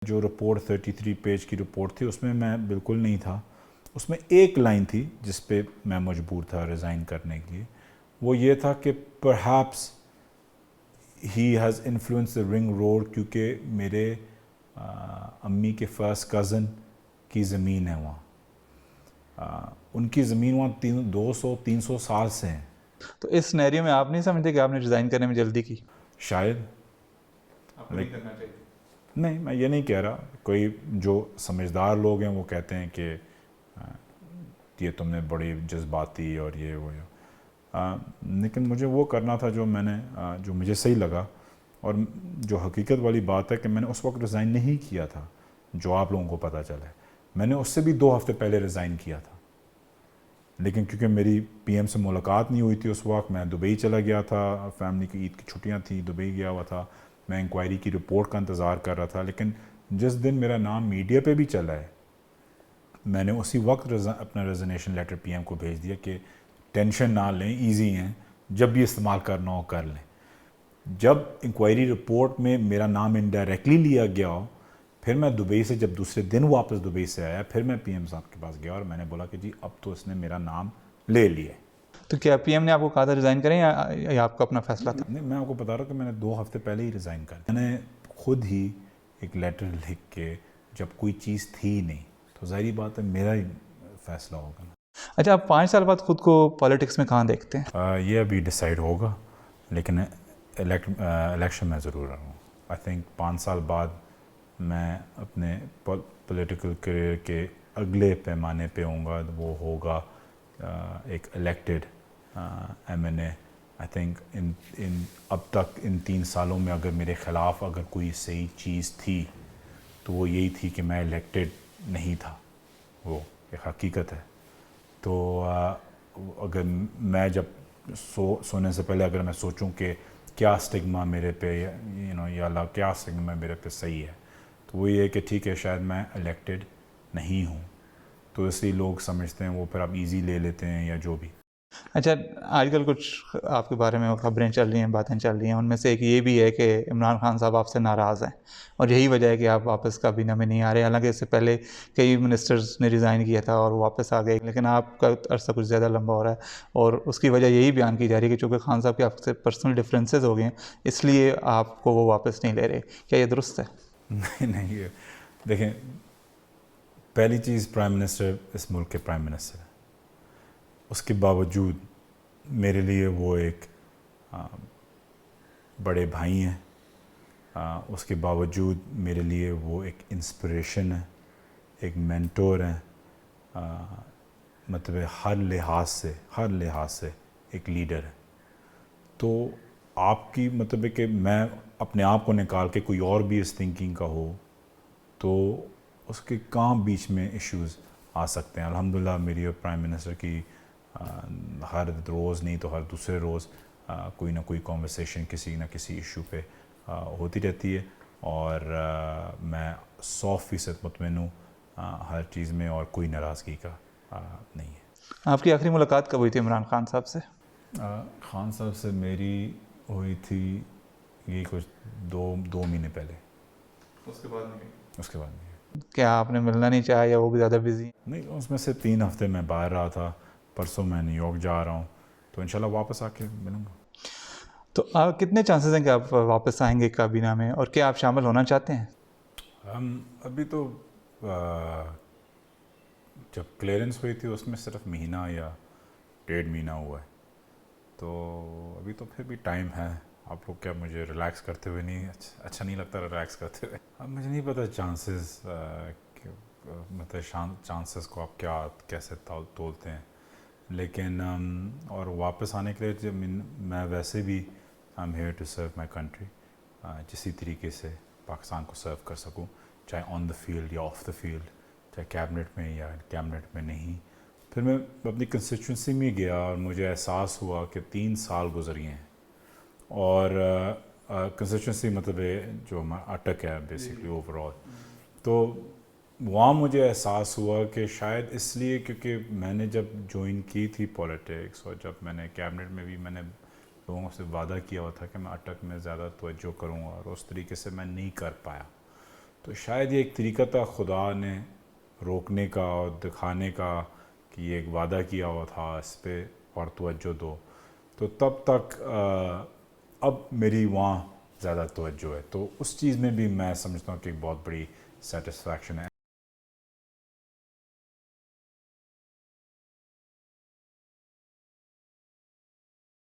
جو report 33 page کی report تھی اس میں میں بالکل نہیں تھا. اس میں ایک لائن تھی جس پہ میں مجبور تھا ریزائن کرنے کے لیے. وہ یہ تھا کہ perhaps he has influence the ring road, کیونکہ میرے امی کے فرسٹ کزن کی زمین ہے وہاں. ان کی زمین وہاں 200-300 سال سے ہیں. تو اس سینیریو میں آپ نہیں سمجھتے کہ آپ نے ریزائن کرنے میں جلدی کی؟ شاید نہیں, میں یہ نہیں کہہ رہا. کوئی جو سمجھدار لوگ ہیں وہ کہتے ہیں کہ یہ تم نے بڑی جذباتی اور یہ وہ, لیکن مجھے وہ کرنا تھا جو مجھے صحیح لگا. اور جو حقیقت والی بات ہے کہ میں نے اس وقت ریزائن نہیں کیا تھا جو آپ لوگوں کو پتہ چلا ہے. میں نے اس سے بھی 2 ہفتے پہلے ریزائن کیا تھا, لیکن کیونکہ میری پی ایم سے ملاقات نہیں ہوئی تھی اس وقت, میں دبئی چلا گیا تھا, فیملی کی عید کی چھٹیاں تھیں, دبئی گیا ہوا تھا, میں انکوائری کی رپورٹ کا انتظار کر رہا تھا. لیکن جس دن میرا نام میڈیا پہ بھی چلا ہے, میں نے اسی وقت اپنا ریزنیشن لیٹر پی ایم کو بھیج دیا کہ ٹینشن نہ لیں, ایزی ہیں, جب بھی استعمال کرنا ہو کر لیں. جب انکوائری رپورٹ میں میرا نام انڈائریکٹلی لیا گیا ہو, پھر میں دبئی سے جب دوسرے دن واپس دبئی سے آیا, پھر میں پی ایم صاحب کے پاس گیا اور میں نے بولا کہ جی اب تو اس نے میرا نام لے لیا. تو کیا پی ایم نے آپ کو کہا تھا ریزائن کریں یا آپ کا اپنا فیصلہ تھا؟ نہیں, میں آپ کو بتا رہا ہوں کہ میں نے 2 ہفتے پہلے ہی ریزائن کر دیا. میں نے خود ہی ایک لیٹر لکھ کے, جب کوئی چیز تھی نہیں تو ظاہری بات ہے میرا ہی فیصلہ ہوگا. اچھا, آپ 5 سال بعد خود کو پالیٹکس میں کہاں دیکھتے ہیں؟ یہ ابھی ڈیسائیڈ ہوگا, لیکن الیکشن میں ضرور رہوں. آئی تھنک 5 سال بعد میں اپنے پولیٹیکل کیریئر کے اگلے پیمانے پہ ہوں گا. وہ ہوگا ایک elected M N A. I think اب تک ان 3 سالوں میں اگر میرے خلاف اگر کوئی صحیح چیز تھی تو وہ یہی تھی کہ میں الیکٹڈ نہیں تھا. وہ ایک حقیقت ہے. تو اگر میں جب سونے سے پہلے اگر میں سوچوں کہ کیا اسٹگما میرے پہ یا اللہ کیا اسٹگما میرے پہ صحیح ہے, تو وہ یہ ہے کہ ٹھیک ہے شاید میں الیکٹڈ نہیں ہوں, تو اس لیے لوگ سمجھتے ہیں وہ پھر آپ ایزی لے لیتے ہیں یا جو بھی. اچھا, آج کل کچھ آپ کے بارے میں خبریں چل رہی ہیں, باتیں چل رہی ہیں, ان میں سے ایک یہ بھی ہے کہ عمران خان صاحب آپ سے ناراض ہیں اور یہی وجہ ہے کہ آپ واپس کابینہ میں نہیں آ رہے. حالانکہ اس سے پہلے کئی منسٹرز نے ریزائن کیا تھا اور واپس آ گئے, لیکن آپ کا عرصہ کچھ زیادہ لمبا ہو رہا ہے اور اس کی وجہ یہی بیان کی جا رہی ہے کہ چونکہ خان صاحب کے آپ سے پرسنل ڈفرینسز ہو گئے ہیں اس لیے آپ کو وہ واپس نہیں لے رہے. کیا یہ درست ہے؟ نہیں, دیکھیں, پہلی چیز پرائم منسٹر اس ملک کے پرائم منسٹر ہے. اس کے باوجود میرے لیے وہ ایک بڑے بھائی ہیں. اس کے باوجود میرے لیے وہ ایک انسپریشن ہے, ایک مینٹور ہیں. مطلب ہر لحاظ سے ایک لیڈر ہے. تو آپ کی مطلب ہے کہ میں اپنے آپ کو نکال کے کوئی اور بھی اس تھنکنگ کا ہو تو اس کے کام بیچ میں ایشوز آ سکتے ہیں. الحمدللہ میری اور پرائم منسٹر کی ہر روز نہیں تو ہر دوسرے روز کوئی نہ کوئی کنورسیشن کسی نہ کسی ایشو پہ ہوتی رہتی ہے, اور میں 100% مطمئن ہوں ہر چیز میں, اور کوئی ناراضگی کا نہیں ہے. آپ کی آخری ملاقات کب ہوئی تھی عمران خان صاحب سے؟ خان صاحب سے میری ہوئی تھی یہ کچھ 2 مہینے پہلے. اس کے بعد نہیں. کیا آپ نے ملنا نہیں چاہا یا وہ بھی زیادہ بزی؟ نہیں, اس میں سے 3 ہفتے میں باہر رہا تھا. پرسوں میں نیو یارک جا رہا ہوں, تو انشاءاللہ واپس آ کے ملوں گا. تو کتنے چانسز ہیں کہ آپ واپس آئیں گے کابینہ میں, اور کیا آپ شامل ہونا چاہتے ہیں؟ ابھی تو جب کلیئرنس ہوئی تھی اس میں صرف مہینہ یا 1.5 مہینہ ہوا ہے, تو ابھی تو پھر بھی ٹائم ہے. آپ لوگ کیا مجھے ریلیکس کرتے ہوئے نہیں اچھا نہیں لگتا ریلیکس کرتے ہوئے؟ اب مجھے نہیں پتہ چانسز مطلب چانسز کو آپ کیسے تولتے ہیں, لیکن اور واپس آنے کے لیے میں ویسے بھی I am here to serve my country, جسی طریقے سے پاکستان کو سرو کر سکوں, چاہے آن دا فیلڈ یا آف دا فیلڈ, چاہے کیبنٹ میں یا کیبنٹ میں نہیں. پھر میں اپنی کنسٹیچوئنسی میں گیا اور مجھے احساس ہوا کہ 3 سال گزر گئے ہیں, اور کنسٹیچوئنسی مطلب جو ہمارا اٹک ہے بیسکلی اوور آل. تو وہاں مجھے احساس ہوا کہ شاید اس لیے کیونکہ میں نے جب جوائن کی تھی پولیٹکس, اور جب میں نے کیبنٹ میں بھی میں نے لوگوں سے وعدہ کیا ہوا تھا کہ میں اٹک میں زیادہ توجہ کروں, اور اس طریقے سے میں نہیں کر پایا. تو شاید یہ ایک طریقہ تھا خدا نے روکنے کا اور دکھانے کا کہ یہ ایک وعدہ کیا ہوا تھا اس پہ اور توجہ دو. تو تب تک اب میری وہاں زیادہ توجہ ہے. تو اس چیز میں بھی میں سمجھتا ہوں کہ ایک بہت بڑی سیٹسفیکشن ہے.